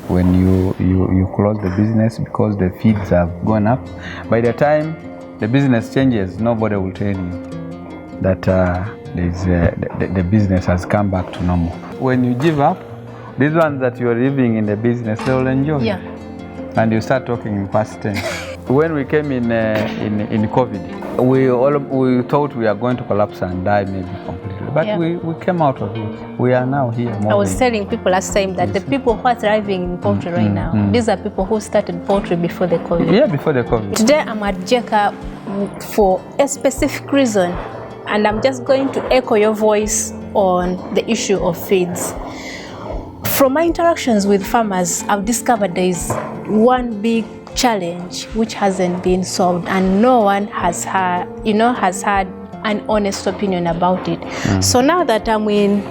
when you close the business because the feeds have gone up. By the time the business changes, nobody will tell you that the business has come back to normal. When you give up, these ones that you are living in the business, they will enjoy. Yeah. And you start talking in past tense. When we came in COVID, we thought we are going to collapse and die maybe completely, but we came out of it. We are now here. Moving. I was telling people last time that the people who are thriving in poultry right now, these are people who started poultry before the COVID. Yeah, before the COVID. Today I'm at Jeka for a specific reason, and I'm just going to echo your voice on the issue of feeds. From my interactions with farmers, I've discovered there is one big challenge which hasn't been solved, and no one has had an honest opinion about it. So now that I'm in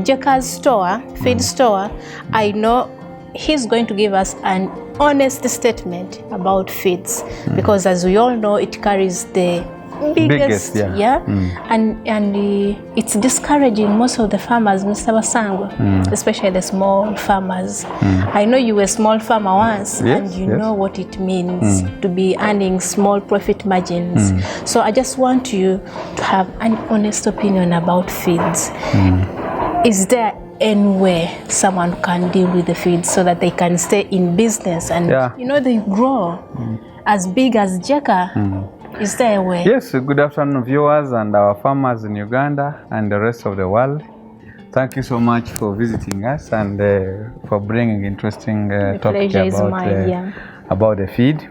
Jeka's store, feed store, I know he's going to give us an honest statement about feeds, because as we all know, it carries the biggest and it's discouraging most of the farmers, Mr. Basangwa, especially the small farmers. I know you were a small farmer once, and you know what it means to be earning small profit margins. So I just want you to have an honest opinion about feeds. Is there any way someone can deal with the feeds so that they can stay in business and they grow as big as Jeka? Is there a way? Yes, good afternoon viewers and our farmers in Uganda and the rest of the world. Thank you so much for visiting us and for bringing interesting topic about the feed.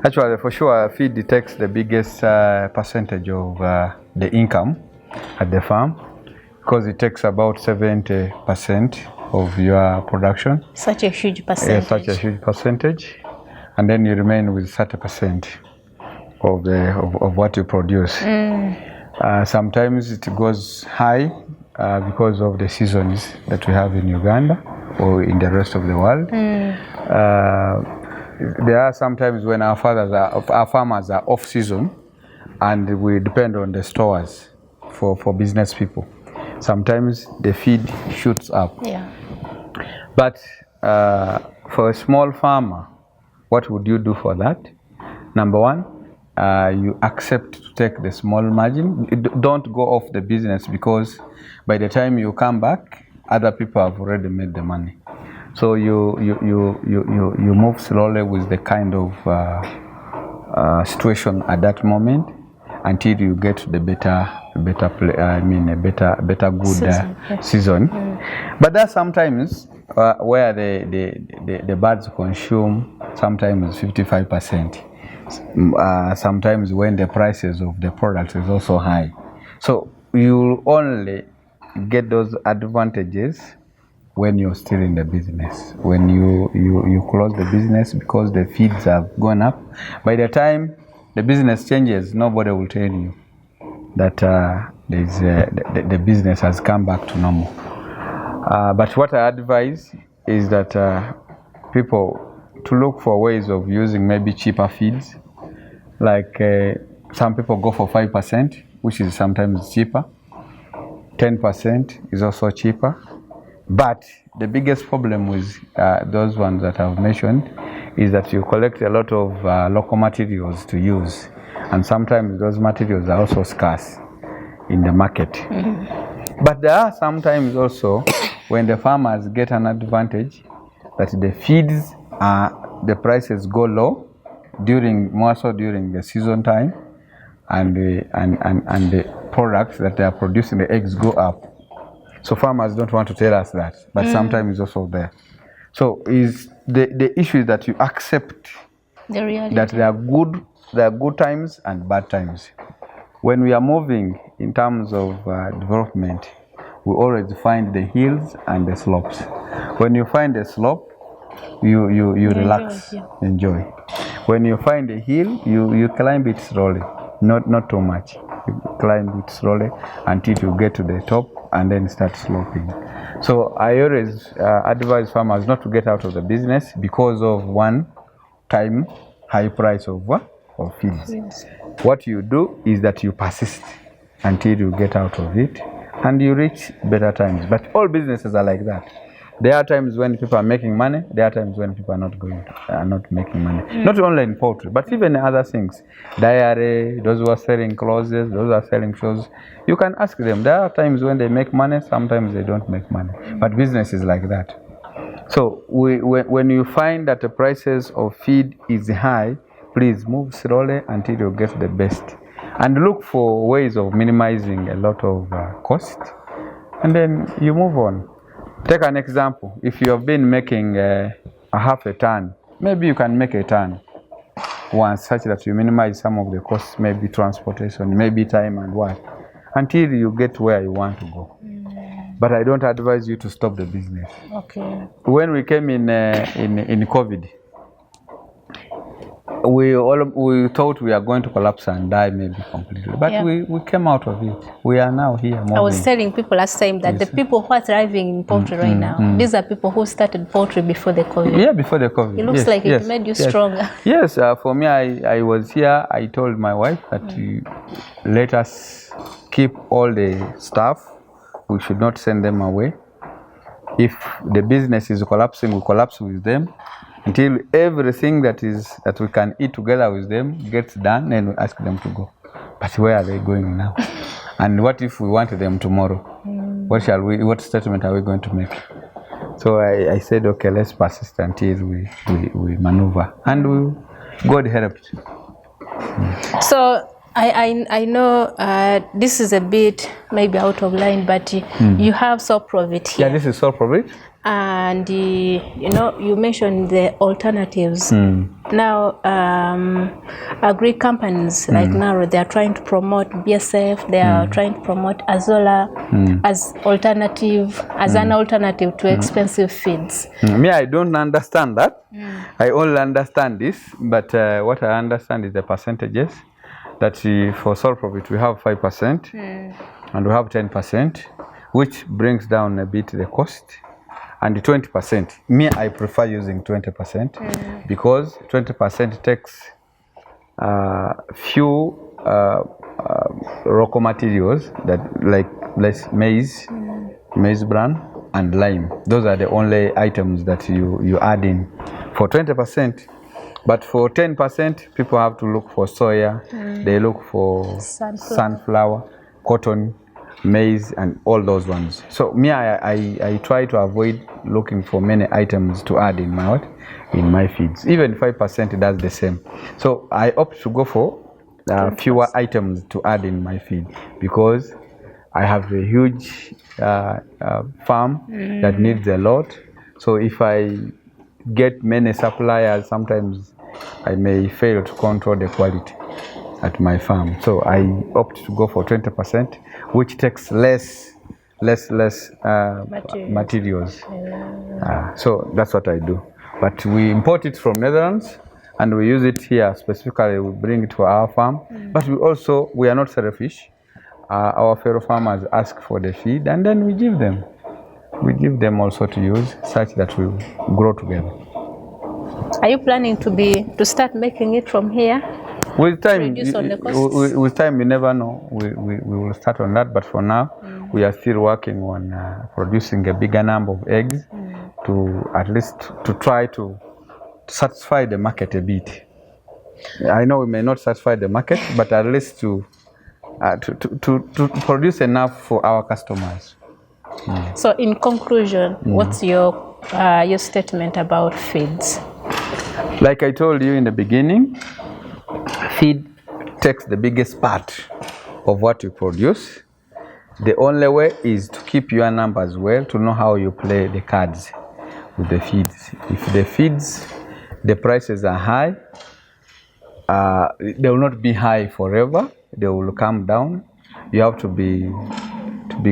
Actually, for sure, feed takes the biggest percentage of the income at the farm, because it takes about 70% of your production. Such a huge percentage. Such a huge percentage. And then you remain with 30% of what you produce. Sometimes it goes high because of the seasons that we have in Uganda or in the rest of the world. There are sometimes when our farmers are off season, and we depend on the stores for business people. Sometimes the feed shoots up. But for a small farmer, what would you do for that? Number one, you accept to take the small margin. Don't go off the business, because by the time you come back, other people have already made the money. So you move slowly with the kind of situation at that moment until you get the better good season. But there are sometimes where the birds consume sometimes 55%. Sometimes when the prices of the products is also high. So you only get those advantages when you're still in the business. When you close the business because the feeds have gone up, by the time the business changes, nobody will tell you that the business has come back to normal. But what I advise is that people to look for ways of using maybe cheaper feeds. Like some people go for 5%, which is sometimes cheaper. 10% is also cheaper. But the biggest problem with those ones that I've mentioned is that you collect a lot of local materials to use. And sometimes those materials are also scarce in the market. But there are sometimes also when the farmers get an advantage that the feeds the prices go low more so during the season time, and the products that they are producing, the eggs, go up. So farmers don't want to tell us that, but sometimes it's also there. So the issue is that you accept the reality that there are good times and bad times. When we are moving in terms of development, we always find the hills and the slopes. When you find a slope, you relax, enjoy. When you find a hill, you climb it slowly, not too much. You climb it slowly until you get to the top and then start sloping. So I always advise farmers not to get out of the business because of one time high price of feeds. What you do is that you persist until you get out of it and you reach better times. But all businesses are like that. There are times when people are making money. There are times when people are not making money. Not only in poultry, but even other things. Dairy, those who are selling clothes, those who are selling shoes. You can ask them. There are times when they make money. Sometimes they don't make money. But business is like that. So when you find that the prices of feed is high, please move slowly until you get the best. And look for ways of minimizing a lot of cost. And then you move on. Take an example. If you have been making a half a ton, maybe you can make a ton once, such that you minimize some of the costs, maybe transportation, maybe time and what, until you get where you want to go. But I don't advise you to stop the business. Okay. When we came in COVID, we thought we are going to collapse and die maybe completely, but we came out of it. We are now here. Moving. I was telling people last time that the people who are thriving in poultry right now, these are people who started poultry before the COVID. Yeah, before the COVID. It looks like it made you stronger. Yes, for me, I was here. I told my wife that let us keep all the staff. We should not send them away. If the business is collapsing, we collapse with them until everything that we can eat together with them gets done, and we ask them to go. But where are they going now? And what if we want them tomorrow? What statement are we going to make? So I said, okay, let's persist until we maneuver, and God helped. So I know this is a bit maybe out of line, but you have Solprovit here. Yeah, this is Solprovit. And you mentioned the alternatives. Now, agri companies like now they are trying to promote BSF. They are trying to promote Azola as an alternative to expensive feeds. Me, I don't understand that. I only understand this, but what I understand is the percentages. That for Solprovit we have 5% and we have 10%, which brings down a bit the cost. And the 20%, me, I prefer using 20% because 20% takes few raw materials that like maize bran and lime. Those are the only items that you add in for 20%. But for 10%, people have to look for soya, they look for sunflower, cotton, maize, and all those ones. So me, I try to avoid looking for many items to add in my feeds. Even 5% does the same. So I opt to go for fewer items to add in my feed because I have a huge farm that needs a lot. So if I get many suppliers, sometimes I may fail to control the quality at my farm. So I opt to go for 20%, which takes less materials. So that's what I do. But we import it from Netherlands and we use it here specifically. We bring it to our farm. But we are not selfish. Our fellow farmers ask for the feed and then we give them. We give them also to use, such that we grow together. Are you planning to start making it from here? With time, reduce on the costs? With time, you never know. We will start on that, but for now, we are still working on producing a bigger number of eggs to at least to try to satisfy the market a bit. I know we may not satisfy the market, but at least to produce enough for our customers. So in conclusion, what's your statement about feeds? Like I told you in the beginning, feed takes the biggest part of what you produce. The only way is to keep your numbers well, to know how you play the cards with the feeds. If the feeds, the prices are high, they will not be high forever. They will come down. You have to be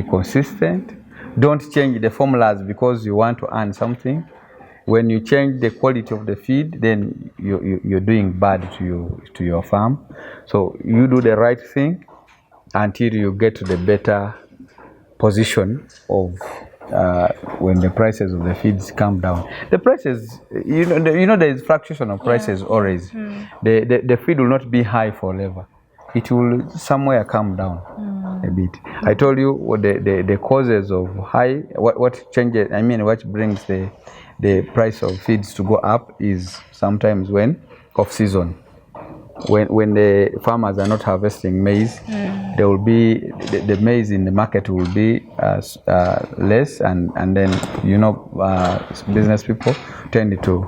consistent. Don't change the formulas because you want to earn something. When you change the quality of the feed, then you're doing bad to your farm. So you do the right thing until you get to the better position of when the prices of the feeds come down. The prices, you know there is fluctuation of prices always. The feed will not be high forever. It will somewhere come down. a bit. I told you what the causes of high, what changes, I mean, what brings the price of feeds to go up is sometimes when off season. When the farmers are not harvesting maize, there will be the maize in the market will be less, and then business people tend to,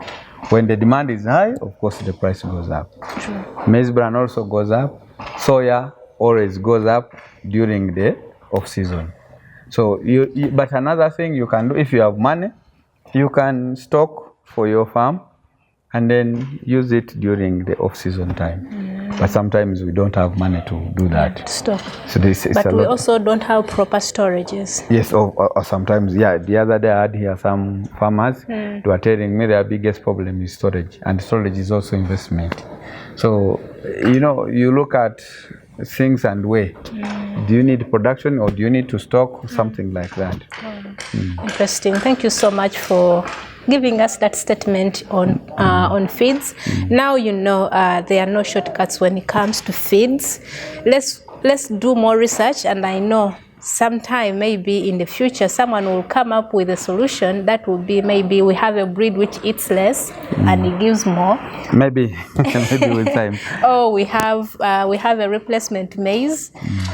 when the demand is high, of course the price goes up. True. Maize bran also goes up. Soya always goes up during the off season. So but another thing you can do, if you have money, you can stock for your farm and then use it during the off-season time. But sometimes we don't have money to do that. Stock. So but we also don't have proper storages. Yes, or sometimes, yeah. The other day I had here some farmers who are telling me their biggest problem is storage, and storage is also investment. So, you look at things and weigh. Do you need production or do you need to stock something like that? Interesting. Thank you so much for giving us that statement on feeds. Now there are no shortcuts when it comes to feeds. Let's do more research, and I know sometime maybe in the future someone will come up with a solution that will be, maybe we have a breed which eats less and it gives more. Maybe with time. Oh, we have a replacement maize,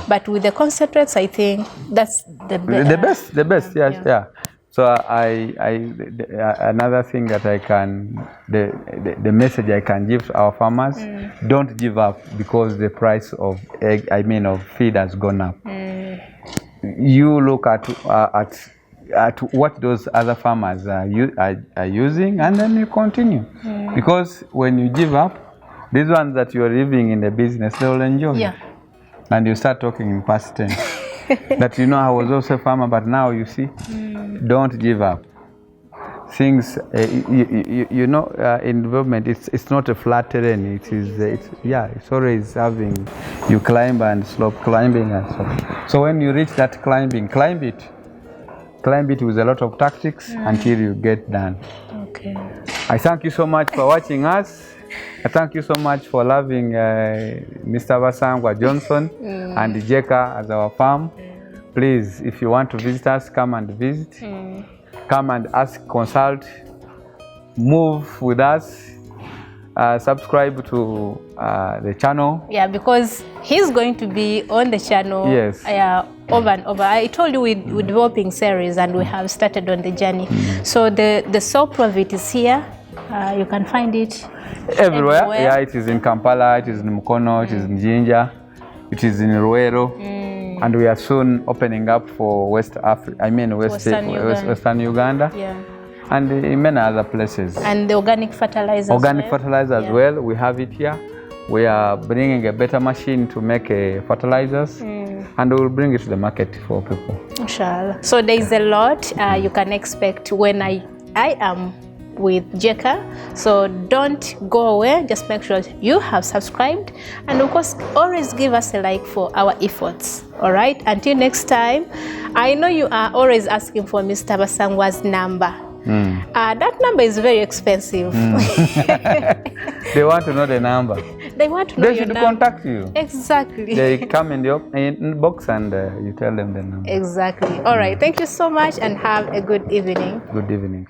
but with the concentrates, I think that's the best. The best. Yes, yeah. So another thing that I can, the message I can give to our farmers, don't give up because the price of feed has gone up. You look at what those other farmers are using, and then you continue. Because when you give up, these ones that you are living in the business, they will enjoy. Yeah. And you start talking in past tense. That I was also a farmer, but now you see, don't give up. Things, in development, it's not a flat terrain. It's always having, you climb and slope, climbing and slope. So when you reach that climbing, climb it with a lot of tactics until you get done. Okay. I thank you so much for watching us. I thank you so much for loving Mr. Basangwa Johnson and Jeka as our farm. Please, if you want to visit us, come and visit. Come and consult, move with us, subscribe to the channel. Yeah, because he's going to be on the channel. Yes. Over and over. I told you we're developing series and we have started on the journey. So the Solprovit is here. You can find it everywhere. Yeah, it is in Kampala, it is in Mukono, it is in Jinja, it is in Ruero, and we are soon opening up for Western Uganda. Yeah. And in many other places. And the organic fertilizer. Fertilizer as well. We have it here. We are bringing a better machine to make fertilizers, and we will bring it to the market for people. Inshallah. So there is a lot you can expect when I am with Jeka. So don't go away. Just make sure you have subscribed, and of course always give us a like for our efforts. All right, until next time. I know you are always asking for Mr. Basangwa's number. That number is very expensive. They want to know the number. They want to know your number. They should contact you. Exactly. They come in the inbox and you tell them the number. Exactly. All right. Thank you so much and have a good evening. Good evening.